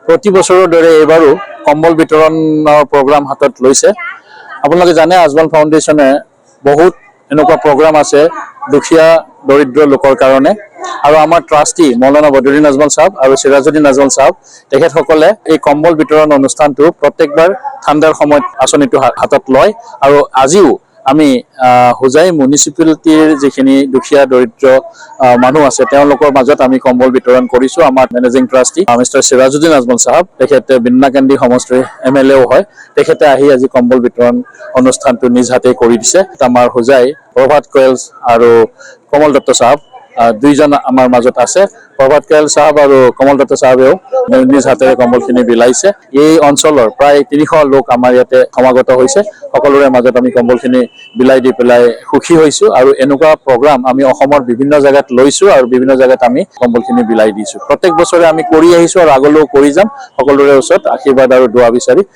প্ৰতি বছৰৰ দৰে এইবাৰো কম্বল বিতৰণৰ প্ৰগ্ৰাম হাতত লৈছে। আপোনালোকে জানে আজমল ফাউণ্ডেশ্যনে বহুত এনেকুৱা প্ৰগ্ৰাম আছে দুখীয়া দৰিদ্ৰ লোকৰ কাৰণে, আৰু আমাৰ ট্ৰাষ্টি মৌলানা বদৰুদ্দিন আজমল সাহেব আৰু সিৰাজুদ্দিন আজমল সাহেব তেখেতসকলে এই কম্বল বিতৰণ অনুষ্ঠানটো প্ৰত্যেকবাৰ ঠাণ্ডাৰ সময়ত আঁচনিটো হাতত লয়। আৰু আজিও আমি হোজাই মিউনিচিপালিটিৰ যিখিনি দুখীয়া দৰিদ্ৰ মানুহ আছে তেওঁলোকৰ মাজত আমি কম্বল বিতৰণ কৰিছোঁ। আমাৰ managing trustee mister Sirajuddin Ajmal সাহেব, তেখেতে বিন্নাকান্দি সমষ্টিৰ MLA হয়, তেখেতে আহি আজি কম্বল বিতৰণ অনুষ্ঠানটো নিজ হাতে কৰি দিছে। আমাৰ হোজাই প্ৰভাত কয়েলছ আৰু কমল দত্ত সাহেব দুইজন আমাৰ মাজত আছে। প্ৰভাত কয়েল সাহেব আৰু কমল দত্ত সাহেবেও নিজ হাতেৰে কম্বলখিনি বিলাইছে। এই অঞ্চলৰ প্ৰায় 300 লোক আমাৰ ইয়াতে সমাগত হৈছে। সকলোৰে মাজত আমি কম্বলখিনি বিলাই দি পেলাই সুখী হৈছোঁ। আৰু এনেকুৱা প্ৰগ্ৰাম আমি অসমৰ বিভিন্ন জেগাত লৈছোঁ আৰু বিভিন্ন জেগাত আমি কম্বলখিনি বিলাই দিছোঁ। প্ৰত্যেক বছৰে আমি কৰি আহিছোঁ আৰু আগলৈও কৰি যাম, সকলোৰে ওচৰত আশীৰ্বাদ আৰু দোৱা বিচাৰি।